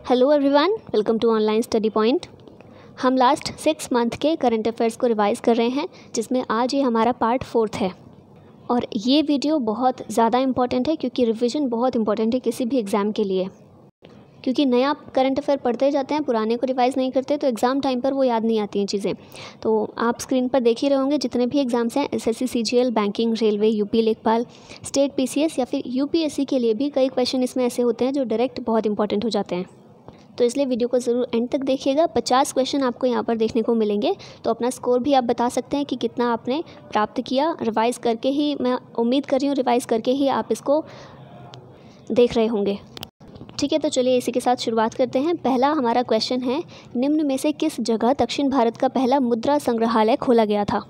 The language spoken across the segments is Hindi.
Hello everyone, welcome to online study point. हम लास्ट 6 मंथ के करंट अफेयर्स को रिवाइज़ कर रहे हैं, जिसमें आज ये हमारा पार्ट 4 है। और ये वीडियो बहुत ज़्यादा इम्पॉर्टेंट है क्योंकि रिवीजन बहुत इम्पॉर्टेंट है किसी भी एग्ज़ाम के लिए। क्योंकि नया करंट अफेयर पढ़ते जाते हैं, पुराने को रिवाइज़ नहीं करते तो एग्ज़ाम टाइम पर वो याद नहीं आती हैं चीज़ें। तो आप स्क्रीन पर देख ही रहे होंगे जितने भी एग्ज़ाम्स हैं, SSC, CGL, banking, railway, UP लेखपाल, स्टेट पीसीएस या फिर यूपीएससी के लिए भी कई क्वेश्चन इसमें ऐसे होते हैं जो डायरेक्ट बहुत इंपॉर्टेंट हो जाते हैं। तो इसलिए वीडियो को ज़रूर एंड तक देखिएगा। 50 क्वेश्चन आपको यहाँ पर देखने को मिलेंगे। तो अपना स्कोर भी आप बता सकते हैं कि कितना आपने प्राप्त किया। रिवाइज़ करके ही, मैं उम्मीद कर रही हूँ रिवाइज़ करके ही आप इसको देख रहे होंगे। ठीक है, तो चलिए इसी के साथ शुरुआत करते हैं। पहला हमारा क्वेश्चन है, निम्न में से किस जगह दक्षिण भारत का पहला मुद्रा संग्रहालय खोला गया था?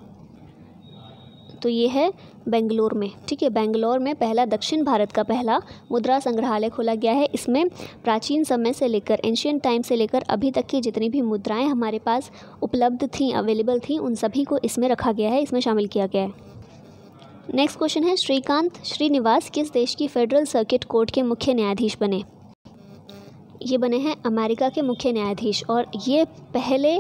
तो ये है बेंगलोर में। ठीक है, बेंगलोर में पहला दक्षिण भारत का पहला मुद्रा संग्रहालय खोला गया है। इसमें प्राचीन समय से लेकर, एंशियंट टाइम से लेकर अभी तक की जितनी भी मुद्राएं हमारे पास उपलब्ध थीं, अवेलेबल थीं, उन सभी को इसमें रखा गया है, इसमें शामिल किया गया है। नेक्स्ट क्वेश्चन है, श्रीकांत श्रीनिवास किस देश की फेडरल सर्किट कोर्ट के मुख्य न्यायाधीश बने? ये बने हैं अमेरिका के मुख्य न्यायाधीश और ये पहले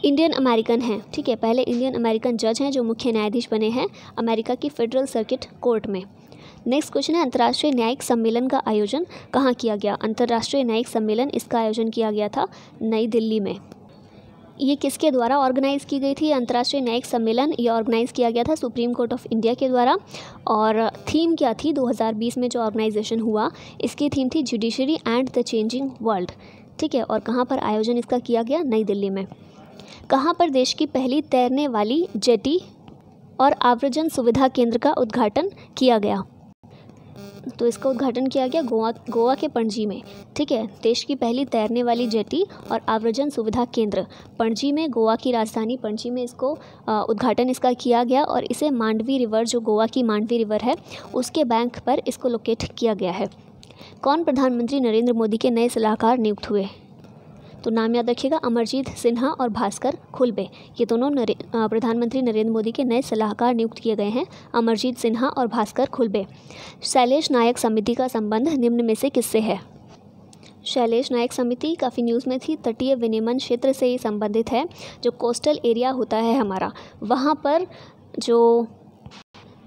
इंडियन अमेरिकन हैं। ठीक है, पहले इंडियन अमेरिकन जज हैं जो मुख्य न्यायाधीश बने हैं अमेरिका की फेडरल सर्किट कोर्ट में। नेक्स्ट क्वेश्चन है, अंतर्राष्ट्रीय न्यायिक सम्मेलन का आयोजन कहाँ किया गया? अंतर्राष्ट्रीय न्यायिक सम्मेलन, इसका आयोजन किया गया था नई दिल्ली में। ये किसके द्वारा ऑर्गेनाइज़ की गई थी? अंतर्राष्ट्रीय न्यायिक सम्मेलन ये ऑर्गेनाइज़ किया गया था सुप्रीम कोर्ट ऑफ इंडिया के द्वारा। और थीम क्या थी? 2020 में जो ऑर्गेनाइजेशन हुआ, इसकी थीम थी judiciary and the changing world. ठीक है, और कहाँ पर आयोजन इसका किया गया? नई दिल्ली में। कहाँ पर देश की पहली तैरने वाली जेटी और आव्रजन सुविधा केंद्र का उद्घाटन किया गया? तो इसका उद्घाटन किया गया गोवा के पणजी में। ठीक है, देश की पहली तैरने वाली जेटी और आव्रजन सुविधा केंद्र पणजी में, गोवा की राजधानी पणजी में इसको उद्घाटन इसका किया गया। और इसे मांडवी रिवर, जो गोवा की मांडवी रिवर है, उसके बैंक पर इसको लोकेट किया गया है। कौन प्रधानमंत्री नरेंद्र मोदी के नए सलाहकार नियुक्त हुए? तो नाम याद रखिएगा, अमरजीत सिन्हा और भास्कर खुलबे। ये दोनों प्रधानमंत्री नरेंद्र मोदी के नए सलाहकार नियुक्त किए गए हैं, अमरजीत सिन्हा और भास्कर खुलबे। शैलेश नायक समिति का संबंध निम्न में से किससे है? शैलेश नायक समिति काफ़ी न्यूज़ में थी, तटीय विनियमन क्षेत्र से ही संबंधित है। जो कोस्टल एरिया होता है हमारा, वहाँ पर जो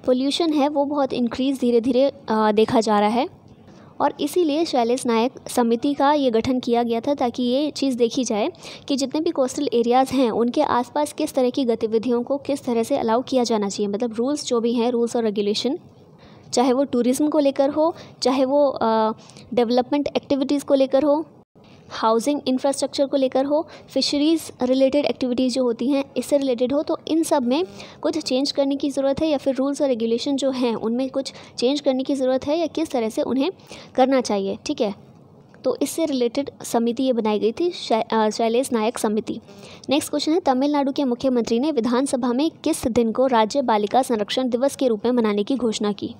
पोल्यूशन है वो बहुत इंक्रीज़ धीरे धीरे देखा जा रहा है। और इसीलिए शैलेश नायक समिति का ये गठन किया गया था, ताकि ये चीज़ देखी जाए कि जितने भी कोस्टल एरियाज़ हैं उनके आसपास किस तरह की गतिविधियों को किस तरह से अलाउ किया जाना चाहिए। मतलब रूल्स जो भी हैं, रूल्स और रेगुलेशन, चाहे वो टूरिज़्म को लेकर हो, चाहे वो डेवलपमेंट एक्टिविटीज़ को लेकर हो, हाउसिंग इंफ्रास्ट्रक्चर को लेकर हो, फिशरीज़ रिलेटेड एक्टिविटीज़ जो होती हैं इससे रिलेटेड हो, तो इन सब में कुछ चेंज करने की ज़रूरत है, या फिर रूल्स और रेगुलेशन जो हैं उनमें कुछ चेंज करने की ज़रूरत है, या किस तरह से उन्हें करना चाहिए। ठीक है, तो इससे रिलेटेड समिति ये बनाई गई थी, शैलेश नायक समिति। नेक्स्ट क्वेश्चन है, तमिलनाडु के मुख्यमंत्री ने विधानसभा में किस दिन को राज्य बालिका संरक्षण दिवस के रूप में मनाने की घोषणा की?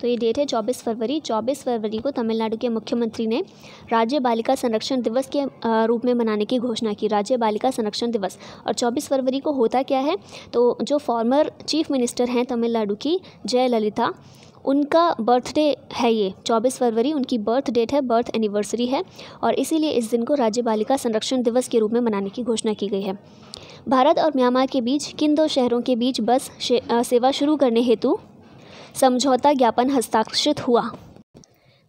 तो ये डेट है 24 फरवरी। 24 फरवरी को तमिलनाडु के मुख्यमंत्री ने राज्य बालिका संरक्षण दिवस के रूप में मनाने की घोषणा की, राज्य बालिका संरक्षण दिवस। और 24 फरवरी को होता क्या है, तो जो फॉर्मर चीफ मिनिस्टर हैं तमिलनाडु की, जयललिता, उनका बर्थडे है ये 24 फरवरी, उनकी बर्थ डेट है, बर्थ एनिवर्सरी है। और इसीलिए इस दिन को राज्य बालिका संरक्षण दिवस के रूप में मनाने की घोषणा की गई है। भारत और म्यांमार के बीच किन दो शहरों के बीच बस सेवा शुरू करने हेतु समझौता ज्ञापन हस्ताक्षरित हुआ?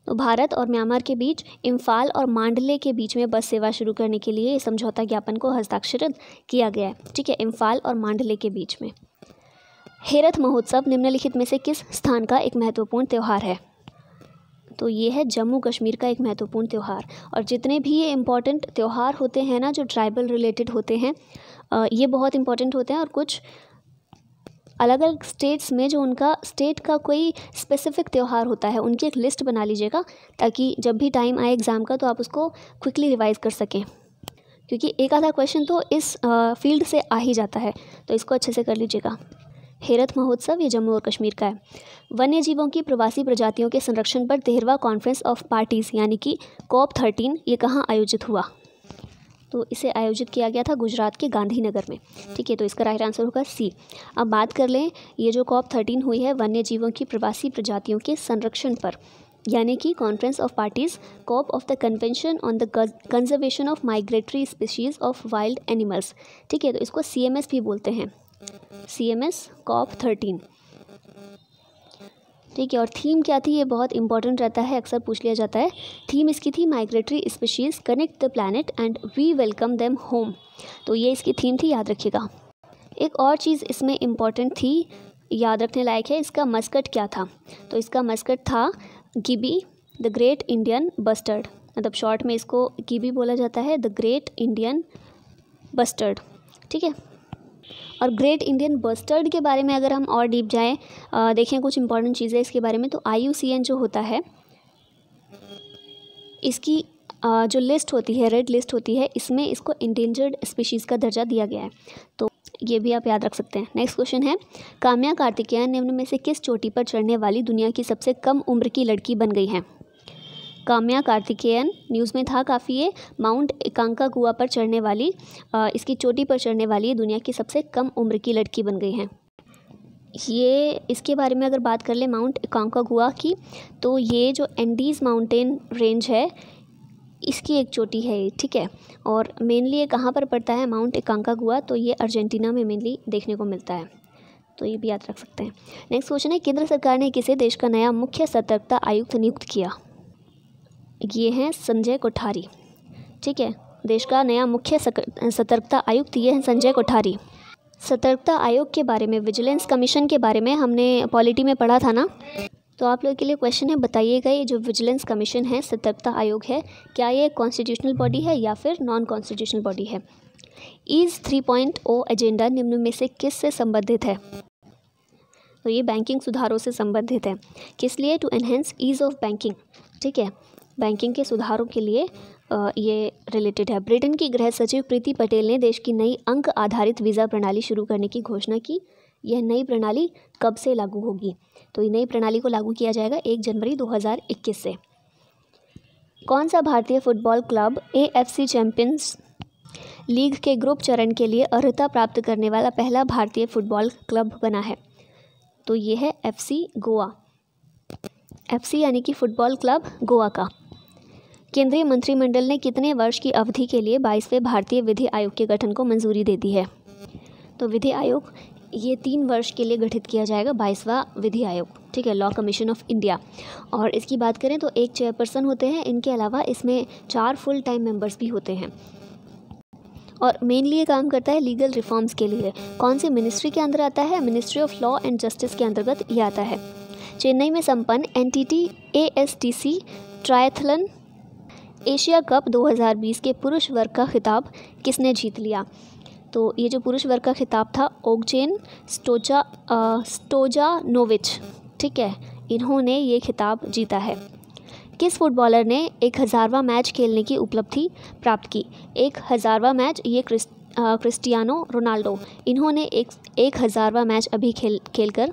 तो भारत और म्यांमार के बीच इम्फाल और मांडले के बीच में बस सेवा शुरू करने के लिए समझौता ज्ञापन को हस्ताक्षरित किया गया है। ठीक है, इम्फाल और मांडले के बीच में। हेरथ महोत्सव निम्नलिखित में से किस स्थान का एक महत्वपूर्ण त्यौहार है? तो ये है जम्मू कश्मीर का एक महत्वपूर्ण त्यौहार। और जितने भी ये इम्पॉर्टेंट त्यौहार होते हैं ना, जो ट्राइबल रिलेटेड होते हैं, ये बहुत इंपॉर्टेंट होते हैं। और कुछ अलग अलग स्टेट्स में जो उनका स्टेट का कोई स्पेसिफिक त्यौहार होता है, उनकी एक लिस्ट बना लीजिएगा, ताकि जब भी टाइम आए एग्ज़ाम का तो आप उसको क्विकली रिवाइज़ कर सकें। क्योंकि एक आधा क्वेश्चन तो इस फील्ड से आ ही जाता है, तो इसको अच्छे से कर लीजिएगा। हेरथ महोत्सव ये जम्मू और कश्मीर का है। वन्य जीवों की प्रवासी प्रजातियों के संरक्षण पर 13वां कॉन्फ्रेंस ऑफ पार्टीज़ यानी कि COP13 ये कहाँ आयोजित हुआ? तो इसे आयोजित किया गया था गुजरात के गांधीनगर में। ठीक है, तो इसका राइट आंसर होगा सी। अब बात कर लें, ये जो COP13 हुई है वन्य जीवों की प्रवासी प्रजातियों के संरक्षण पर, यानी कि conference of parties corp of the convention on the conservation of migratory species of wild animals. ठीक है, तो इसको CMS भी बोलते हैं, CMS COP 13। ठीक है, और थीम क्या थी, ये बहुत इंपॉर्टेंट रहता है, अक्सर पूछ लिया जाता है। थीम इसकी थी migratory species connect the planet and we welcome them home. तो ये इसकी थीम थी, याद रखिएगा। एक और चीज़ इसमें इम्पॉर्टेंट थी, याद रखने लायक है, इसका मस्कट क्या था। तो इसका मस्कट था गिबी द ग्रेट इंडियन बस्टर्ड, मतलब शॉर्ट में इसको गिबी बोला जाता है, द ग्रेट इंडियन बस्टर्ड। ठीक है, और ग्रेट इंडियन बस्टर्ड के बारे में अगर हम और डीप जाएं, देखें कुछ इंपॉर्टेंट चीज़ें इसके बारे में, तो IUCN जो होता है इसकी जो लिस्ट होती है, रेड लिस्ट होती है, इसमें इसको इंडेंजर्ड स्पीशीज़ का दर्जा दिया गया है। तो ये भी आप याद रख सकते हैं। नेक्स्ट क्वेश्चन है, काम्या कार्तिकेयन निम्न में से किस चोटी पर चढ़ने वाली दुनिया की सबसे कम उम्र की लड़की बन गई हैं। काम्या कार्तिकेयन न्यूज़ में था काफ़ी, ये माउंट एकांकागुआ पर चढ़ने वाली, इसकी चोटी पर चढ़ने वाली दुनिया की सबसे कम उम्र की लड़की बन गई हैं। ये इसके बारे में अगर बात कर ले माउंट एकांकागुआ की, तो ये जो एंडीज़ माउंटेन रेंज है इसकी एक चोटी है ये। ठीक है, और मेनली ये कहाँ पर पड़ता है माउंट एकांकागुआ, तो ये अर्जेंटीना में मेनली देखने को मिलता है, तो ये भी याद रख सकते हैं। नेक्स्ट क्वेश्चन है, केंद्र सरकार ने किसे देश का नया मुख्य सतर्कता आयुक्त नियुक्त किया। ये हैं संजय कोठारी। ठीक है, देश का नया मुख्य सतर्कता आयुक्त ये हैं संजय कोठारी। सतर्कता आयोग के बारे में, विजिलेंस कमीशन के बारे में हमने पॉलिटी में पढ़ा था ना, तो आप लोगों के लिए क्वेश्चन है, बताइएगा ये जो विजिलेंस कमीशन है, सतर्कता आयोग है, क्या ये कॉन्स्टिट्यूशनल बॉडी है या फिर नॉन कॉन्स्टिट्यूशनल बॉडी है। ईज़ 3.0 एजेंडा निम्न में से किस से संबंधित है। तो ये बैंकिंग सुधारों से संबंधित है। किस लिए, to enhance ease of banking. ठीक है, बैंकिंग के सुधारों के लिए ये रिलेटेड है। ब्रिटेन की गृह सचिव प्रीति पटेल ने देश की नई अंक आधारित वीज़ा प्रणाली शुरू करने की घोषणा की। यह नई प्रणाली कब से लागू होगी। तो ये नई प्रणाली को लागू किया जाएगा 1 जनवरी 2021 से। कौन सा भारतीय football club AFC champions league के ग्रुप चरण के लिए अर्हता प्राप्त करने वाला पहला भारतीय फुटबॉल क्लब बना है। तो ये है FC गोवा। FC यानी कि फुटबॉल क्लब गोवा का। केंद्रीय मंत्रिमंडल ने कितने वर्ष की अवधि के लिए 22वें भारतीय विधि आयोग के गठन को मंजूरी दे दी है। तो विधि आयोग ये 3 वर्ष के लिए गठित किया जाएगा, 22वां विधि आयोग। ठीक है, लॉ कमीशन ऑफ इंडिया। और इसकी बात करें तो एक चेयरपर्सन होते हैं, इनके अलावा इसमें 4 फुल टाइम मेंबर्स भी होते हैं। और मेनली ये काम करता है लीगल रिफॉर्म्स के लिए। कौन सी मिनिस्ट्री के अंदर आता है, ministry of law and justice के अंतर्गत ये आता है। चेन्नई में संपन्न NTT ASTC triathlon Asia cup 2020 के पुरुष वर्ग का खिताब किसने जीत लिया। तो ये जो पुरुष वर्ग का खिताब था ओगजेन स्टोजानोविच। ठीक है, इन्होंने ये खिताब जीता है। किस फुटबॉलर ने 1000वां मैच खेलने की उपलब्धि प्राप्त की। 1000वां मैच ये क्रिस्टियानो रोनाल्डो, इन्होंने 1000वां मैच अभी खेलकर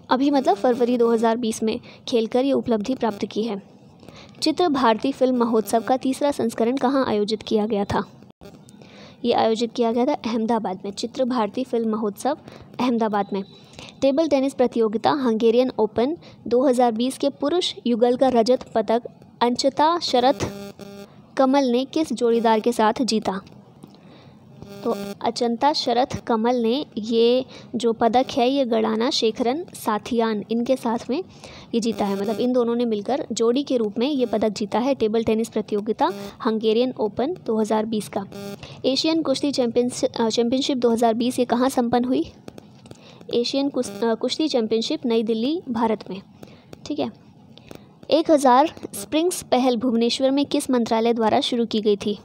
अभी मतलब फरवरी 2020 में खेलकर ये उपलब्धि प्राप्त की है। चित्र भारती फिल्म महोत्सव का 3रा संस्करण कहाँ आयोजित किया गया था। ये आयोजित किया गया था अहमदाबाद में। चित्र भारती फिल्म महोत्सव अहमदाबाद में। टेबल टेनिस प्रतियोगिता हंगेरियन ओपन 2020 के पुरुष युगल का रजत पदक अंचिता शरथ कमल ने किस जोड़ीदार के साथ जीता। तो अचंता शरथ कमल ने ये जो पदक है ये गड़ाना शेखरन साथियान इनके साथ में ये जीता है। मतलब इन दोनों ने मिलकर जोड़ी के रूप में ये पदक जीता है टेबल टेनिस प्रतियोगिता हंगेरियन ओपन 2020 का। एशियन कुश्ती चैंपियनशिप 2020 ये कहाँ संपन्न हुई। एशियन कुश्ती चैंपियनशिप नई दिल्ली भारत में। ठीक है। 1000 स्प्रिंग्स पहल भुवनेश्वर में किस मंत्रालय द्वारा शुरू की गई थी।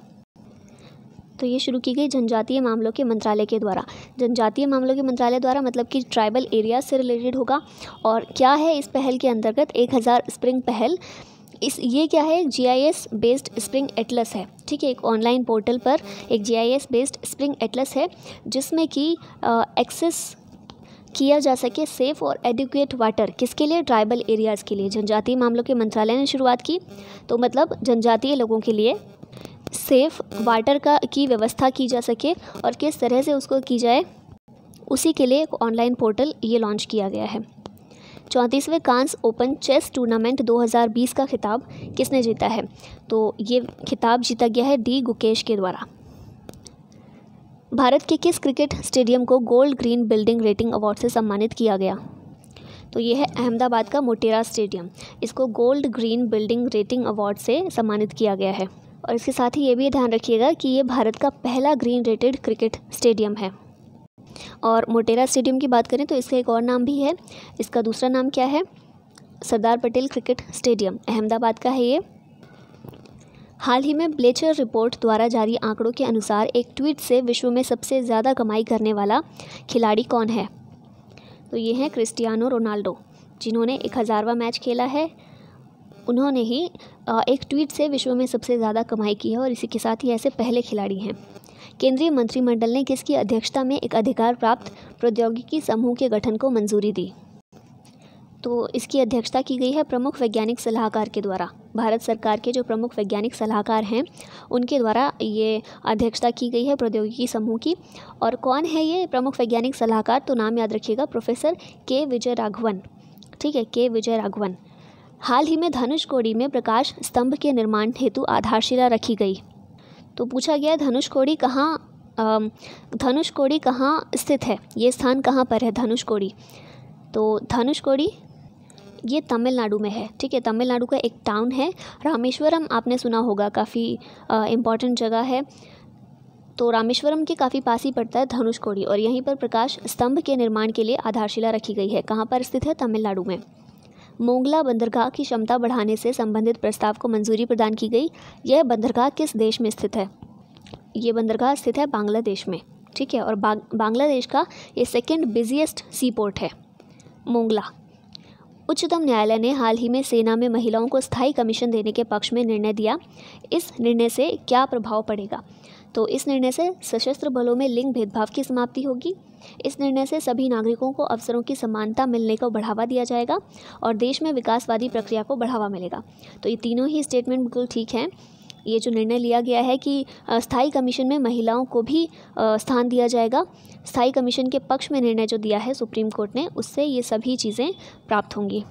तो ये शुरू की गई जनजातीय मामलों के मंत्रालय के द्वारा। जनजातीय मामलों के मंत्रालय द्वारा मतलब कि ट्राइबल एरिया से रिलेटेड होगा। और क्या है इस पहल के अंतर्गत 1000 स्प्रिंग पहल। ये क्या है, GIS बेस्ड स्प्रिंग एटलस है। ठीक है, एक ऑनलाइन पोर्टल पर एक GIS बेस्ड स्प्रिंग एटलस है जिसमें कि एक्सेस किया जा सके सेफ़ और एडिक्वेट वाटर किसके लिए, ट्राइबल एरियाज़ के लिए। जनजातीय मामलों के मंत्रालय ने शुरुआत की। तो मतलब जनजातीय लोगों के लिए सेफ़ वाटर की व्यवस्था की जा सके और किस तरह से उसको की जाए, उसी के लिए एक ऑनलाइन पोर्टल ये लॉन्च किया गया है। 34वें कांस ओपन चेस टूर्नामेंट 2020 का खिताब किसने जीता है? तो ये खिताब जीता गया है डी गुकेश के द्वारा। भारत के किस क्रिकेट स्टेडियम को gold green building rating award से सम्मानित किया गया? तो ये है अहमदाबाद का मोटेरा स्टेडियम। इसको gold green building rating award से सम्मानित किया गया है। और इसके साथ ही ये भी ध्यान रखिएगा कि ये भारत का पहला ग्रीन रेटेड क्रिकेट स्टेडियम है। और मोटेरा स्टेडियम की बात करें तो इसका एक और नाम भी है। इसका दूसरा नाम क्या है? सरदार पटेल क्रिकेट स्टेडियम, अहमदाबाद का है ये। हाल ही में ब्लेचर रिपोर्ट द्वारा जारी आंकड़ों के अनुसार एक ट्वीट से विश्व में सबसे ज़्यादा कमाई करने वाला खिलाड़ी कौन है? तो ये हैं क्रिस्टियानो रोनाल्डो, जिन्होंने 1000वां मैच खेला है। उन्होंने ही एक ट्वीट से विश्व में सबसे ज़्यादा कमाई की है और इसी के साथ ही ऐसे पहले खिलाड़ी हैं। केंद्रीय मंत्रिमंडल ने किसकी अध्यक्षता में एक अधिकार प्राप्त प्रौद्योगिकी समूह के गठन को मंजूरी दी? तो इसकी अध्यक्षता की गई है प्रमुख वैज्ञानिक सलाहकार के द्वारा। भारत सरकार के जो प्रमुख वैज्ञानिक सलाहकार हैं उनके द्वारा ये अध्यक्षता की गई है प्रौद्योगिकी समूह की। और कौन है ये प्रमुख वैज्ञानिक सलाहकार? तो नाम याद रखिएगा, प्रोफेसर के विजय राघवन। ठीक है, के विजय राघवन। हाल ही में धनुषकोडी में प्रकाश स्तंभ के निर्माण हेतु आधारशिला रखी गई। तो पूछा गया धनुषकोडी कहाँ स्थित है? ये स्थान कहाँ पर है धनुषकोडी? तो धनुषकोडी ये तमिलनाडु में है। ठीक है, तमिलनाडु का एक टाउन है। रामेश्वरम आपने सुना होगा, काफ़ी इम्पॉर्टेंट जगह है। तो रामेश्वरम के काफ़ी पास ही पड़ता है धनुषकोडी और यहीं पर प्रकाश स्तंभ के निर्माण के लिए आधारशिला रखी गई है। कहाँ पर स्थित है? तमिलनाडु में। मोंगला बंदरगाह की क्षमता बढ़ाने से संबंधित प्रस्ताव को मंजूरी प्रदान की गई। यह बंदरगाह किस देश में स्थित है? ये बंदरगाह स्थित है बांग्लादेश में। ठीक है, और बांग्लादेश का ये सेकंड बिजिएस्ट सी पोर्ट है मोंगला। उच्चतम न्यायालय ने हाल ही में सेना में महिलाओं को स्थायी कमीशन देने के पक्ष में निर्णय दिया। इस निर्णय से क्या प्रभाव पड़ेगा? तो इस निर्णय से सशस्त्र बलों में लिंग भेदभाव की समाप्ति होगी। इस निर्णय से सभी नागरिकों को अवसरों की समानता मिलने को बढ़ावा दिया जाएगा और देश में विकासवादी प्रक्रिया को बढ़ावा मिलेगा। तो ये तीनों ही स्टेटमेंट बिल्कुल ठीक हैं। ये जो निर्णय लिया गया है कि स्थायी कमीशन में महिलाओं को भी स्थान दिया जाएगा, स्थायी कमीशन के पक्ष में निर्णय जो दिया है सुप्रीम कोर्ट ने, उससे ये सभी चीज़ें प्राप्त होंगी।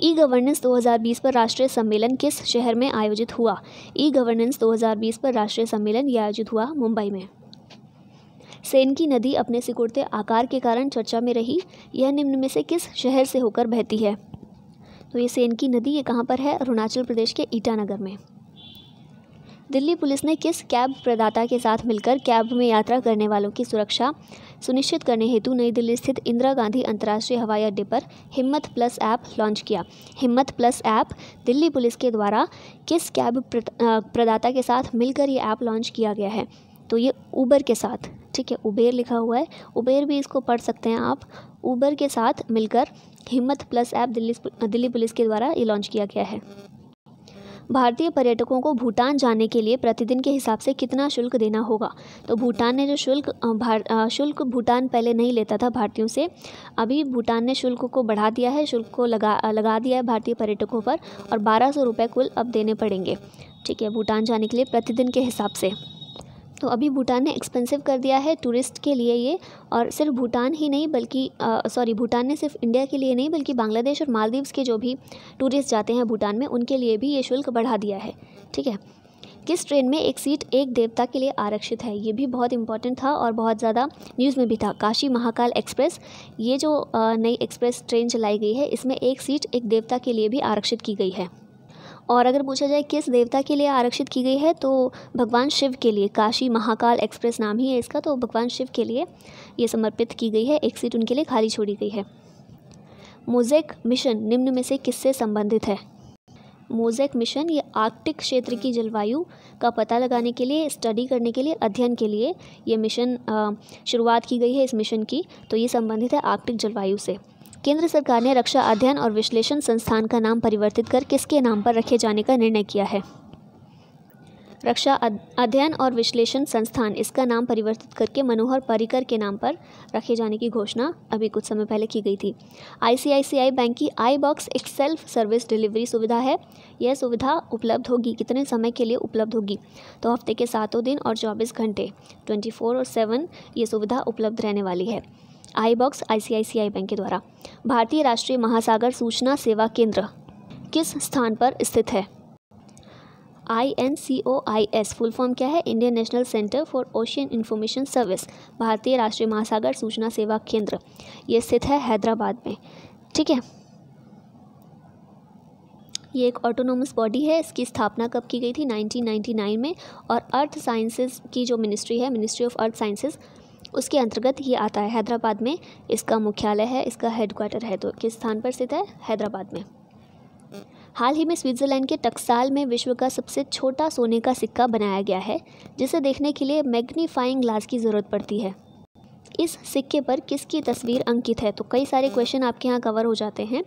ई गवर्नेंस 2020 पर राष्ट्रीय सम्मेलन किस शहर में आयोजित हुआ? ई गवर्नेंस 2020 पर राष्ट्रीय सम्मेलन ये आयोजित हुआ मुंबई में। सेन की नदी अपने सिकुड़ते आकार के कारण चर्चा में रही। यह निम्न में से किस शहर से होकर बहती है? तो ये सेन की नदी ये कहाँ पर है? अरुणाचल प्रदेश के ईटानगर में। दिल्ली पुलिस ने किस कैब प्रदाता के साथ मिलकर कैब में यात्रा करने वालों की सुरक्षा सुनिश्चित करने हेतु नई दिल्ली स्थित इंदिरा गांधी अंतर्राष्ट्रीय हवाई अड्डे पर हिम्मत प्लस ऐप लॉन्च किया? हिम्मत प्लस ऐप दिल्ली पुलिस के द्वारा किस कैब प्रदाता के साथ मिलकर ये ऐप लॉन्च किया गया है? तो ये उबर के साथ। ठीक है, उबेर लिखा हुआ है, उबेर भी इसको पढ़ सकते हैं आप। उबर के साथ मिलकर हिम्मत प्लस ऐप दिल्ली पुलिस के द्वारा ये लॉन्च किया गया है। भारतीय पर्यटकों को भूटान जाने के लिए प्रतिदिन के हिसाब से कितना शुल्क देना होगा? तो भूटान ने जो शुल्क भूटान पहले नहीं लेता था भारतीयों से, अभी भूटान ने शुल्क को बढ़ा दिया है, शुल्क को लगा दिया है भारतीय पर्यटकों पर और 1200 रुपये कुल अब देने पड़ेंगे। ठीक है, भूटान जाने के लिए प्रतिदिन के हिसाब से। तो अभी भूटान ने एक्सपेंसिव कर दिया है टूरिस्ट के लिए ये, और सिर्फ भूटान ही नहीं बल्कि भूटान ने सिर्फ इंडिया के लिए नहीं बल्कि बांग्लादेश और मालदीव्स के जो भी टूरिस्ट जाते हैं भूटान में उनके लिए भी ये शुल्क बढ़ा दिया है। ठीक है, किस ट्रेन में एक सीट एक देवता के लिए आरक्षित है? ये भी बहुत इंपॉर्टेंट था और बहुत ज़्यादा न्यूज़ में भी था। काशी महाकाल एक्सप्रेस, ये जो नई एक्सप्रेस ट्रेन चलाई गई है इसमें एक सीट एक देवता के लिए भी आरक्षित की गई है। और अगर पूछा जाए किस देवता के लिए आरक्षित की गई है तो भगवान शिव के लिए। काशी महाकाल एक्सप्रेस नाम ही है इसका, तो भगवान शिव के लिए ये समर्पित की गई है, एक सीट उनके लिए खाली छोड़ी गई है। मोज़ेक मिशन निम्न में से किससे संबंधित है? मोज़ेक मिशन ये आर्कटिक क्षेत्र की जलवायु का पता लगाने के लिए, स्टडी करने के लिए, अध्ययन के लिए ये मिशन शुरुआत की गई है इस मिशन की, तो ये संबंधित है आर्कटिक जलवायु से। केंद्र सरकार ने रक्षा अध्ययन और विश्लेषण संस्थान का नाम परिवर्तित कर किसके नाम पर रखे जाने का निर्णय किया है? रक्षा अध्ययन और विश्लेषण संस्थान, इसका नाम परिवर्तित करके मनोहर पर्रिकर के नाम पर रखे जाने की घोषणा अभी कुछ समय पहले की गई थी। ICICI बैंक की iBox एक सेल्फ सर्विस डिलीवरी सुविधा है। यह सुविधा उपलब्ध होगी कितने समय के लिए उपलब्ध होगी? तो हफ्ते के 7 दिन और 24 घंटे 24/7 ये सुविधा उपलब्ध रहने वाली है। iBox ICICI बैंक के द्वारा। भारतीय राष्ट्रीय महासागर सूचना सेवा केंद्र किस स्थान पर स्थित है? INCOIS फुल फॉर्म क्या है? Indian national centre for ocean information service. भारतीय राष्ट्रीय महासागर सूचना सेवा केंद्र ये स्थित है हैदराबाद में। ठीक है, ये एक ऑटोनोमस बॉडी है। इसकी स्थापना कब की गई थी? 1999 में। और अर्थ साइंसेज की जो मिनिस्ट्री है, मिनिस्ट्री ऑफ अर्थ साइंसेज, उसके अंतर्गत ये आता है। हैदराबाद में इसका मुख्यालय है, इसका हेडक्वार्टर है। तो किस स्थान पर स्थित है? हैदराबाद में। हाल ही में स्विट्ज़रलैंड के टक्साल में विश्व का सबसे छोटा सोने का सिक्का बनाया गया है, जिसे देखने के लिए मैग्नीफाइंग ग्लास की ज़रूरत पड़ती है। इस सिक्के पर किसकी तस्वीर अंकित है? तो कई सारे क्वेश्चन आपके यहाँ कवर हो जाते हैं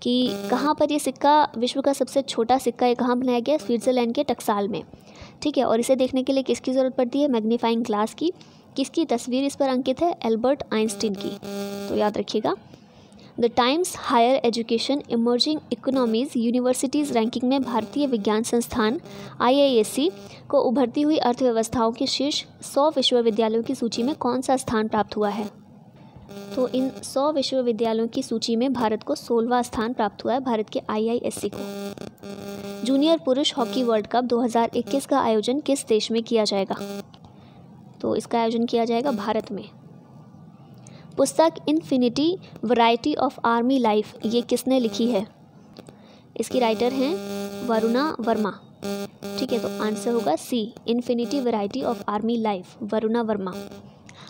कि कहाँ पर ये सिक्का, विश्व का सबसे छोटा सिक्का ये कहाँ बनाया गया? स्विट्ज़रलैंड के टक्साल में। ठीक है, और इसे देखने के लिए किसकी ज़रूरत पड़ती है? मैग्नीफाइंग ग्लास की। किसकी तस्वीर इस पर अंकित है? एल्बर्ट आइंस्टीन की। तो याद रखिएगा। The Times Higher Education emerging economies universities ranking में भारतीय विज्ञान संस्थान IISc को उभरती हुई अर्थव्यवस्थाओं के शीर्ष 100 विश्वविद्यालयों की सूची में कौन सा स्थान प्राप्त हुआ है? तो इन 100 विश्वविद्यालयों की सूची में भारत को 16वां स्थान प्राप्त हुआ है, भारत के IISc को। जूनियर पुरुष हॉकी वर्ल्ड कप 2021 का आयोजन किस देश में किया जाएगा? तो इसका आयोजन किया जाएगा भारत में। पुस्तक infinity variety of army life ये किसने लिखी है? इसकी राइटर हैं वरुणा वर्मा। ठीक है, तो आंसर होगा C, infinity variety of army life, Varuna Verma.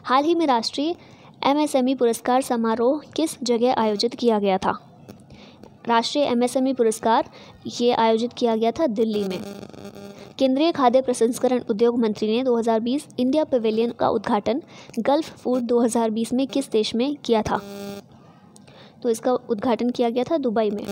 हाल ही में राष्ट्रीय MSME पुरस्कार समारोह किस जगह आयोजित किया गया था? राष्ट्रीय MSME पुरस्कार ये आयोजित किया गया था दिल्ली में। केंद्रीय खाद्य प्रसंस्करण उद्योग मंत्री ने 2020 इंडिया पवेलियन का उद्घाटन गल्फ फूड 2020 में किस देश में किया था? तो इसका उद्घाटन किया गया था दुबई में।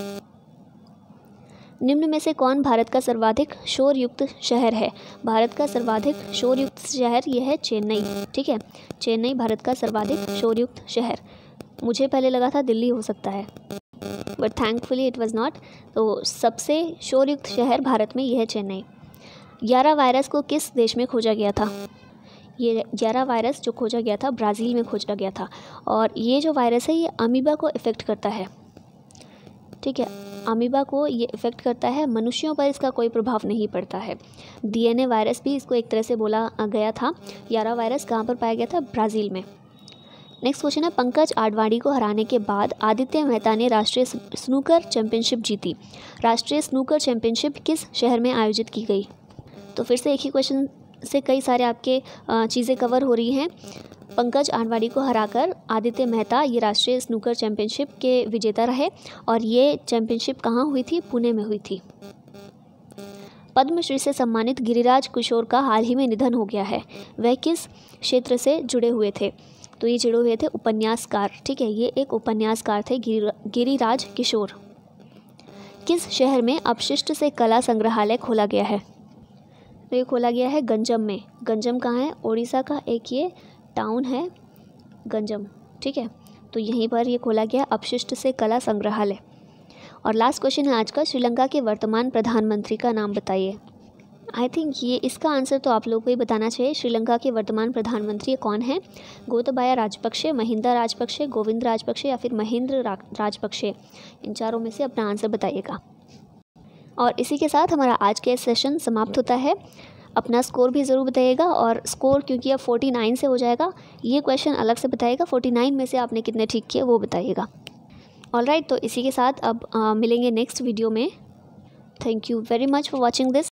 निम्न में से कौन भारत का सर्वाधिक शोरयुक्त शहर है? भारत का सर्वाधिक शोरयुक्त शहर यह है चेन्नई। ठीक है, चेन्नई भारत का सर्वाधिक शोरयुक्त शहर। मुझे पहले लगा था दिल्ली हो सकता है, but thankfully it was not. तो सबसे शोरयुक्त शहर भारत में यह है चेन्नई। 11 वायरस को किस देश में खोजा गया था? ये 11 वायरस जो खोजा गया था ब्राज़ील में खोजा गया था। और ये जो वायरस है ये अमीबा को इफ़ेक्ट करता है। ठीक है, अमीबा को ये इफ़ेक्ट करता है, मनुष्यों पर इसका कोई प्रभाव नहीं पड़ता है। DNA वायरस भी इसको एक तरह से बोला गया था। 11 वायरस कहाँ पर पाया गया था? ब्राज़ील में। नेक्स्ट क्वेश्चन है, पंकज आडवाणी को हराने के बाद आदित्य मेहता ने राष्ट्रीय स्नूकर चैंपियनशिप जीती। राष्ट्रीय स्नूकर चैंपियनशिप किस शहर में आयोजित की गई? तो फिर से एक ही क्वेश्चन से कई सारे आपके चीज़ें कवर हो रही हैं। पंकज आडवाणी को हराकर आदित्य मेहता ये राष्ट्रीय स्नूकर चैंपियनशिप के विजेता रहे। और ये चैंपियनशिप कहाँ हुई थी? पुणे में हुई थी। पद्मश्री से सम्मानित गिरिराज किशोर का हाल ही में निधन हो गया है। वह किस क्षेत्र से जुड़े हुए थे? तो ये जुड़े हुए थे उपन्यासकार। ठीक है, ये एक उपन्यासकार थे गिरिराज किशोर। किस शहर में अपशिष्ट से कला संग्रहालय खोला गया है? तो ये खोला गया है गंजम में। गंजम कहाँ है? उड़ीसा का एक ये टाउन है गंजम। ठीक है, तो यहीं पर ये खोला गया अपशिष्ट से कला संग्रहालय। और लास्ट क्वेश्चन है आज का, श्रीलंका के वर्तमान प्रधानमंत्री का नाम बताइए। आई थिंक ये इसका आंसर तो आप लोगों को ही बताना चाहिए। श्रीलंका के वर्तमान प्रधानमंत्री कौन है? गोतबाया राजपक्षे, महिंदा राजपक्षे, गोविंद राजपक्षे या फिर महेंद्र राजपक्षे। इन चारों में से अपना आंसर बताइएगा। और इसी के साथ हमारा आज का सेशन समाप्त होता है। अपना स्कोर भी ज़रूर बताइएगा। और स्कोर क्योंकि अब 49 से हो जाएगा, ये क्वेश्चन अलग से बताइएगा। 49 में से आपने कितने ठीक किए वो बताइएगा। ऑलराइट, तो इसी के साथ अब मिलेंगे नेक्स्ट वीडियो में। Thank you very much for watching this.